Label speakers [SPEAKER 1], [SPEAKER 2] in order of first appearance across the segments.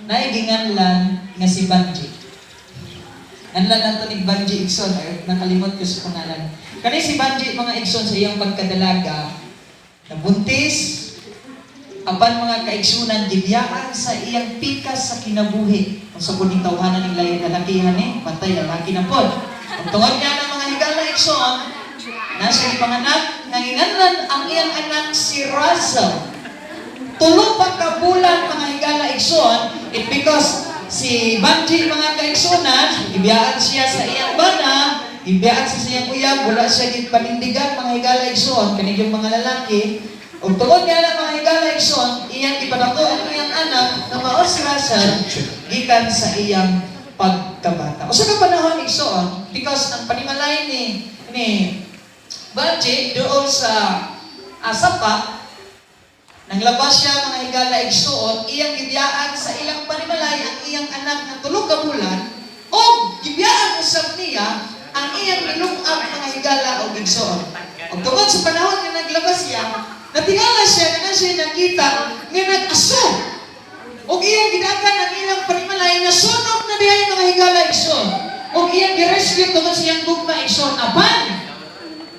[SPEAKER 1] naiginganlan nga si Banji. Nganlan nato ni Banji Igsoon, ay nakalimot ko sa pangalan. Kani si Banji mga Igsoon sa iyang pagkadalaga, nabuntis, apan mga kaigsunan gibiyaan sa iyang pikas sa kinabuhi. Kung sa kuning tawhanan ng lain lalakihan patay lalaki na pod. Ang tungod niya ng mga higala Igsoon, nasa ipanganak, nanginganlan ang iyang anak si Russell. Tulo pa ka bulan mga higala Igsoon, it because si Banji mga kaigsunan, ibiyaan siya sa iyang bana, ibiyaan siya sa iyang uyab, wala siya panindigan mga higala Igsoon, kaniyang mga lalaki. Ug tungod niya ng mga higala Igsoon, iyang ipadato ang iyang anak na mao si Russell, gikan sa iyang pagkabata. O sa kapanahon Igsoon, because ang panimalay ni Banji doon sa Sapa, nanglabas siya mga higala Igsoon, iyang gibiyaan sa ilang panimalay ang iyang anak na 3 ka bulan, o gibiyaan usab niya ang iyang nilungag mga higala o Igsoon. O tungod sa panahon na naglabas siya, natingala siya na siya nakita nga nag-aso. O iyang gidagan ang ilang panimalay na sunog na dihay mga higala Igsoon. O iyang girescue tungod sa iyang gugma Igsoon. Apan,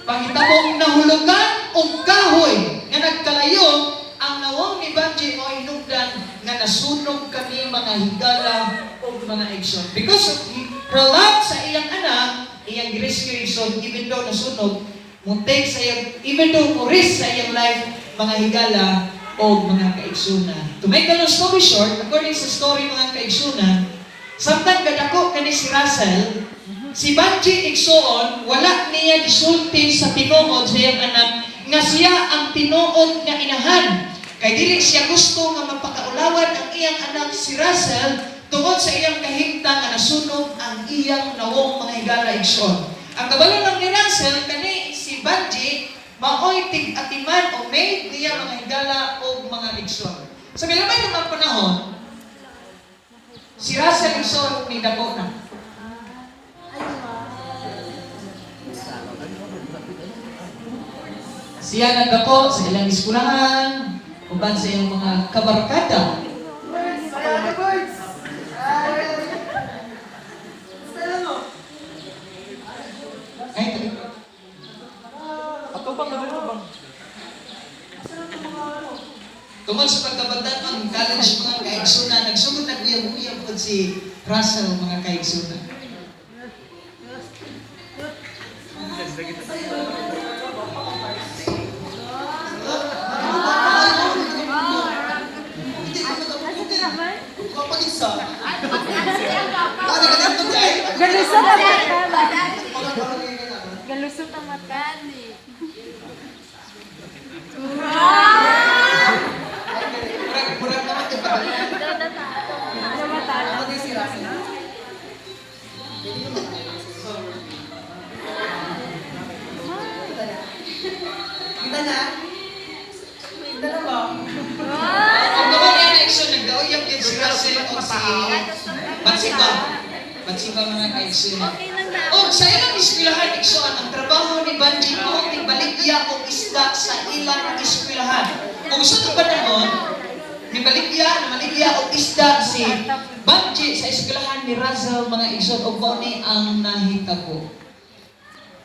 [SPEAKER 1] panghitabong nahulugan o kahoy nga nagkalayo, ang nawong ni Banji o hinugdan nga nasunog kami mga higala o mga Igsoon. Because of her love sa iyang anak, iyang rescue Igsoon, even though nasunog, muntik sa iyang, even though muris sa iyang life, mga higala o mga kaigsunan. To make a long story short, according sa story mga kaigsunan, samtang gadako kani si Russell, si Banji Igsoon, wala niya gisulti sa tinuod sa iyang anak nga siya ang tinuod nga inahan. Kay dili siya gusto nga mapakaulawan ang iyang anak si Russell tungod sa iyang kahimtang nga nasunog ang iyang nawong mga higala Igsoon. Ang kabalo lang ni Russell, kani si Banji, maoy tig-atiman o maid niya mga higala o mga Igsoon. Sa milamay ng panahon, si Russell Igsoon ni dako na. Siya nagdako sa ilang iskulahan, uban sa iyong mga kabarkada. Tungkol sa pagkabataan ng college mga kaigsunan, nagsugod na uyab-uyab po si Russell mga kaigsunan.
[SPEAKER 2] Galusot ang mata.
[SPEAKER 1] Murag naman ito ba?
[SPEAKER 3] Kita na? Kita na ba?
[SPEAKER 1] Ang naman yan, Exxon, nagdaoyap yun si Russell o si Batsiba. Batsiba mga Exxon. O, sa ilang eskwelahan, Exxon, ang trabaho ni Banji mo, baligya o isda sa ilang eskwelahan. Kung gusto ito ba naman, maligya o isda si Banji sa eskwelahan ni Russell mga Exxon o kung ni ang nahitabo.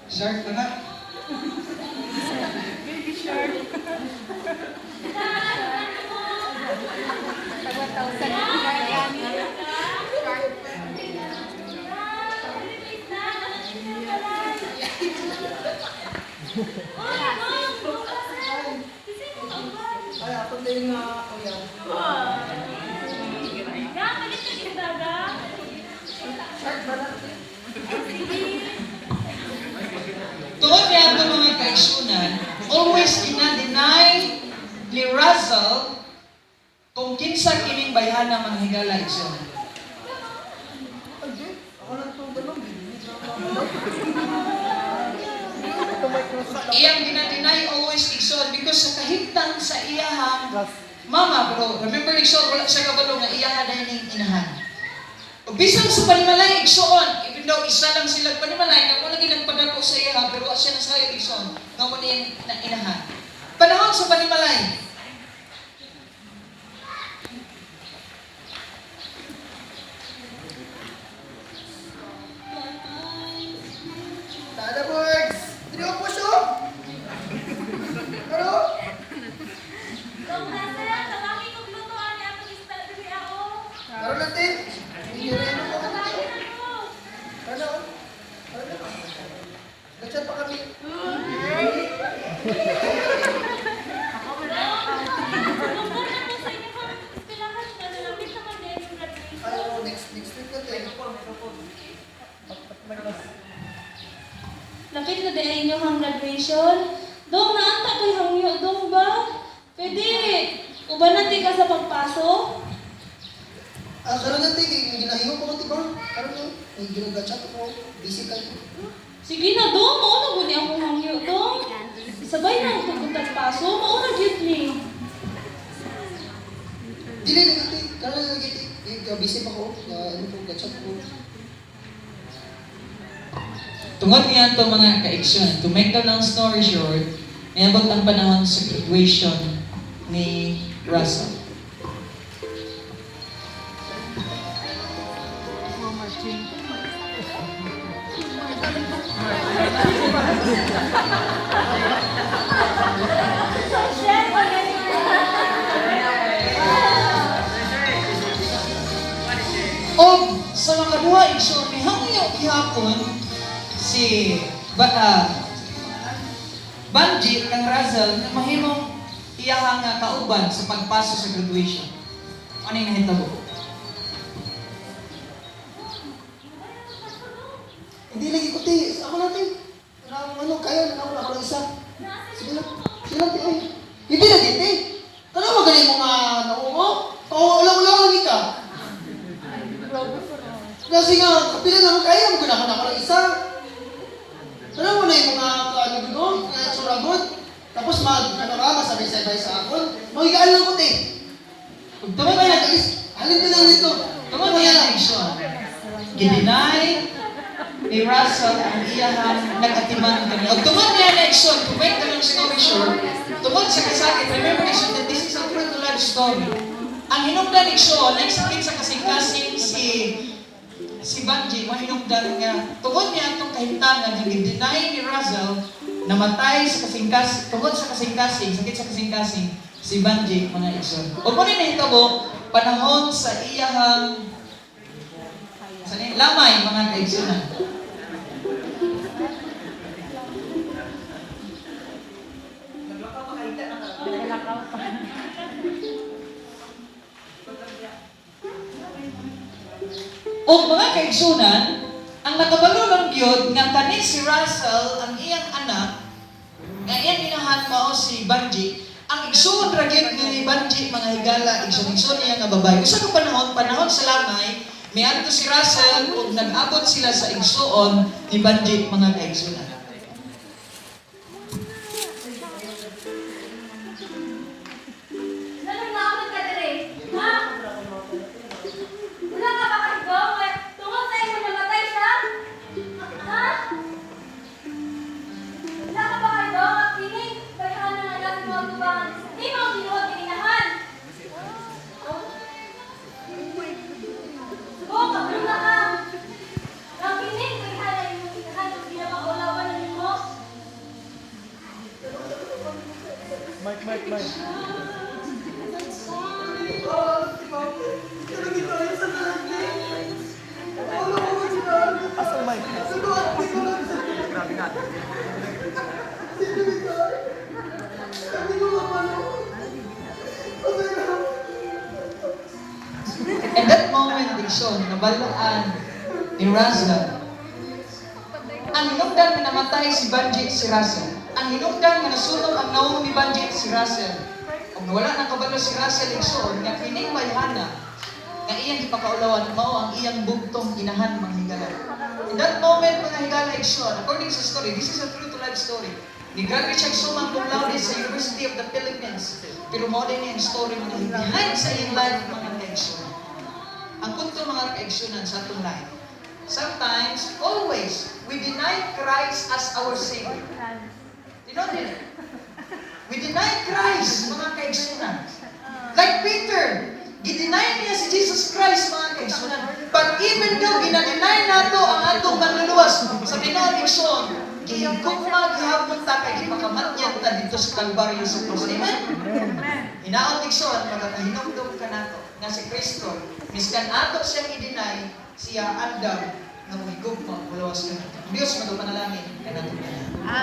[SPEAKER 1] Shark ka na?
[SPEAKER 2] Baby shark.
[SPEAKER 3] Ay, ako din nga, kuya. Shark ba na?
[SPEAKER 1] Tungod niya ito mga kaigsunan, always ina-deny ni Russell kung kinsa kining bayhana mga higala Igsoon.
[SPEAKER 3] Ako lang ito ganun.
[SPEAKER 1] Iyang ina-deny always Igsoon because sa kahimtang sa iyahang mama, bro, remember Igsoon, wala siya kabalo nga iyahan na yung inahan. O bisan sa panimalay Igsoon, even though isa lang sila panimalay, na wala ginang padako sa iyahan, pero siya na sa Igsoon, nga mo na inahan. Panahon sa panimalay,
[SPEAKER 3] Karoon natin. Hindi rin ako. Ano? Nag-chat pa kami. Ano, next week natin.
[SPEAKER 2] Lapit na din inyo ang graduation. Dong, naanta kay hangyo, dong ba? Pwede. Uban natin ka sa pagpasok.
[SPEAKER 3] Karoon natin. Ginahingo ko ba? Karoon na. May ginag-chat ako. Busy kayo.
[SPEAKER 2] Sige na, dong. Mauna guni akong hangyo, dong. Sabay na ang tuguntag paso. Mauna gyud ni.
[SPEAKER 3] Dili na natin. Karoon na natin. Busy pa ko. Ano po, gachat ko.
[SPEAKER 1] Tungod niya ito mga ka-action, to make the long story short, niabot ang panahon sa graduation ni Russell. O sa makaduha action, ni hangyo ihapon si Banji kang Russell na mahimong iyahang kauban sa pagpaso sa graduation. Ano yung nahitabo?
[SPEAKER 3] Hindi lagi ko, te. Ako natin. Ano, kaya na ako lang isa. Sige lang. Sige lang, te. Ay. Hindi na, te. Ano magaling mo nga nauo mo? Ulang-ulang lang ka. Kasi nga, kapila naman kaya mo ganahan ako lang isa. Ano mo na yung mga ano doon, mga suragot. Tapos masabay-sabay sa akon. Magigaan lang ko, te.
[SPEAKER 1] Tungod niya,
[SPEAKER 3] Halin ka lang dito.
[SPEAKER 1] tungod niya na action. Gidinay ni Russell ang iyahang nag-atiman kami. O tungod niya na action, to make the long story short, tungod sa kasakit, remember action that this is a true to life story. Ang hinungdan ni action, nagsakit sa kasing-kasing si Banji, mahinungdan nga, tungod niya itong kahintangan, yung i-deny ni Russell, namatay sa kasing-kasing, tungod sa kasing-kasing, sakit sa kasing-kasing, si Banji, mga action. O kung hinahitabo, panahon sa iyahang lamay, mga kaigsunan. O mga kaigsunan, ang nakabalo ng Diyod nga kani si Russell, ang iyang anak, nga iyang inahan mao si Banji, ang igsuon ra gyud ni Banji mga higala, igsuon niya nga babae. Usa ka panahon sa lamay, miadto si Russell ug nag-abot sila sa igsuon ni Banji mga kaigsunan. At that moment, Dixon, nabalaan ni Russell. Ang hinungdan na namatay si Banji si Russell. Ang hinungdan na nasunog ang naong ni Banji si Russell. Kung wala nang kabalo si Russell, Dixon, nga kining mayhana, nga iyang ipakaulawan, mao ang iyang bugtong inahan mga higala. In that moment, mga higala, Dixon, according sa story, this is a true to life story. Ni-graduate siya sumang cum laude sa University of the Philippines. Pero mo din yung story mga higala sa iyong life, mga Dixon. Ang punto mga kaigsunan sa atong life. Sometimes, always, we deny Christ as our Savior. You know that? We deny Christ, mga kaigsunan. Like Peter, gideny niya si Jesus Christ, mga kaigsunan. But even though ginadeny nato ang atong manluluwas sa tinuod igsoon, gihigugma gihapon ta kay gipakamatyan ta dito sa Kalbaryo sa krus. Amen. Hinaot igsoon magakahinumdum ka nato nga si Kristo miskan ato siyang i-deny siya andam nga mohigugma mulawas ka nato. Dios magapanalangin kanato.